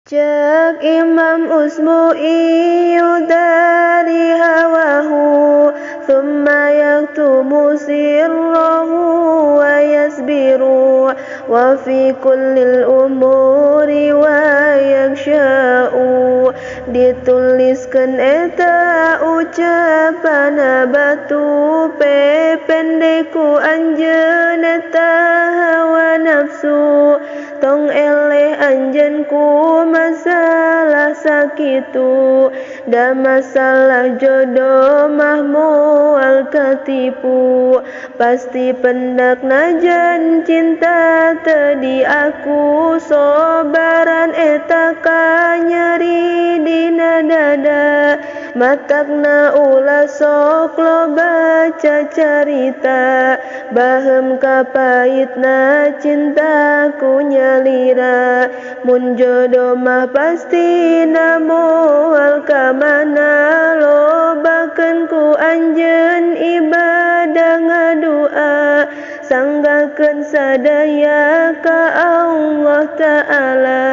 Cek Imam Usmu'i dari hawahu thumma yaktumu sirrahu wa yasbiru wa fi kullil umuri wa yaksha'u. Dituliskan eta ucapan batu pe pendeku anjeun eta hawa nafsu tong eleh anjenku masalah sakitu da masalah jodoh mah moal katipu pasti pendak najan cinta tadi aku sobaran eta ka nyeri dina dada matakna ulah sok lo baca carita bahem kapahitna cintaku nyalira mun jodoh mah pasti na moal ka mana lobakeun ku anjeun ibadah ngadua sanggakeun sadaya ka Allah Ta'ala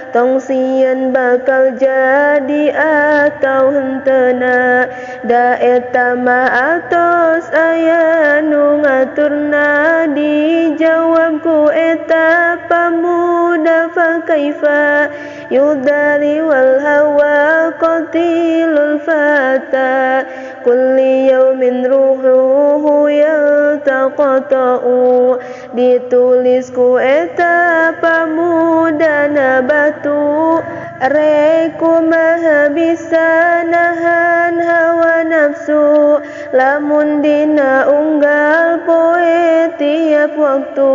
tong sieun bakal jadi atau henteu da eta mah atos aya nu ngaturna dijawab ku eta pamuda fa kaifa yudari wal hawa qatilul fata kulli yaumin ruhuhu yaltaqata'u. Ditulis ku eta pamuda na batu reku maha bisa nahan hawa nafsu lamun dina unggal poe tiap waktu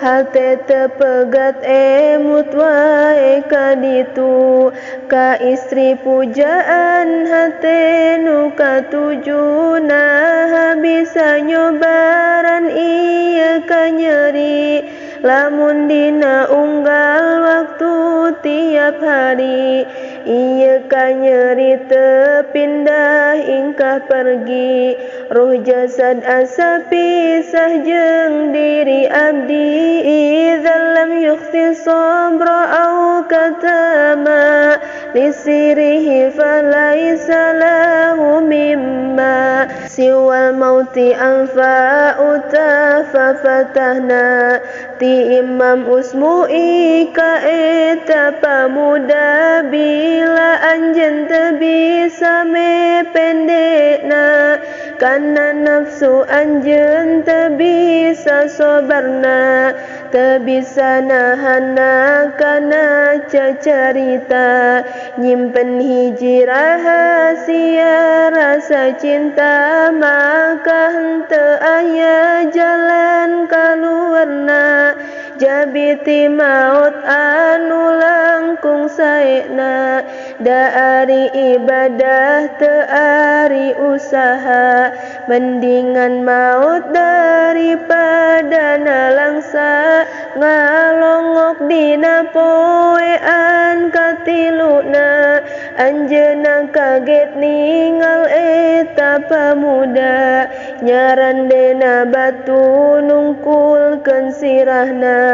hate tepegat emut wae kaditu ka istri pujaan hate nu katuju nah bisa nyobaran iya ka nyeri lamun dina unggal waktu tiap hari iya ka nyeri tepindah ingkah pergi ruh jasad asa pisah jeung diri abdi idza lam yukhfi sabra au katama lisirihi falaisa lahu mimma siwal mauti anfa'u tafafatahna. Ti Imam Usmu'i ka eta pamuda bila anjeun teu bisa mependekna kana nafsu anjeun teu bisa sobarna teu bisa nahanna kana cacarita nyimpen hiji rahasia rasa cinta maka henteu aya jalan kaluarna jabiti maut anu langkung saena da ari ibadah teu ari usaha mendingan maut daripada nalangsa ngalongok dina poean katiluna anjeunna kaget ningal eta pamuda nyarandena batu nungkulkeun sirahna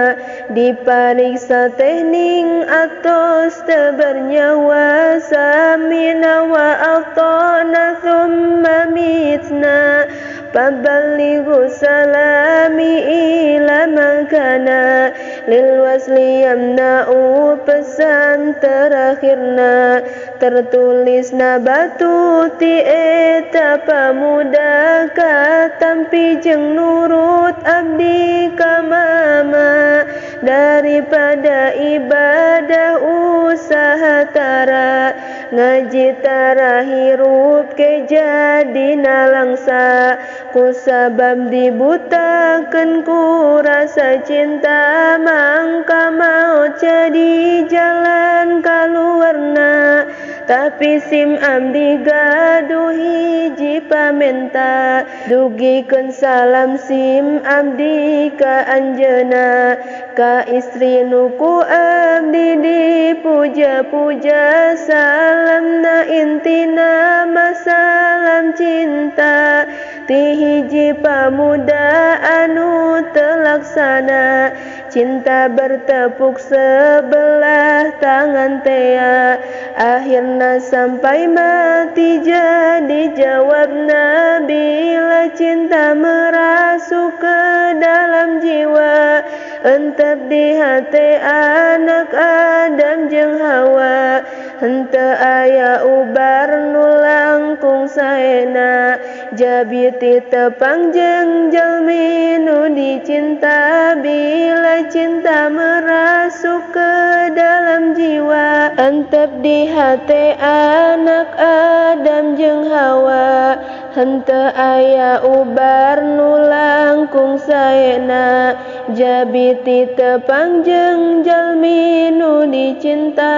dipariksa tehning atos teu bernyawa samina wa atona thumma mitna paballighu salami ila makana lil wasli yamna'u pesan terakhirna tertulis na batu ti eta pamuda katampi jeung nurut abdi ka mama daripada ibadah usaha tara ngaji tara hirup ke jadi nalangsa kusabab dibutakeun ku rasa cinta mangka maut jadi jalan kaluarna tapi sim abdi gaduh hiji pamenta dugikeun salam sim abdi ka anjeunna ka istri nu ku abdi dipuja-puja salamna intina masalam cinta ti hiji pamuda anu telaksana cinta bertepuk sebelah tangan tea. Akhirnya sampai mati jadi jawabna, bila cinta merasuk ke dalam jiwa, entep di hati anak Adam jeung Hawa. Henteu aya ubar nu langkung saena, jabiti tepangjeng jalmi nu dicinta. Bila cinta merasuk ke dalam jiwa, entep di hati anak Adam jeung Hawa. Henteu aya ubar nu langkung saena, jabiti tepangjeng jalmi nu dicinta.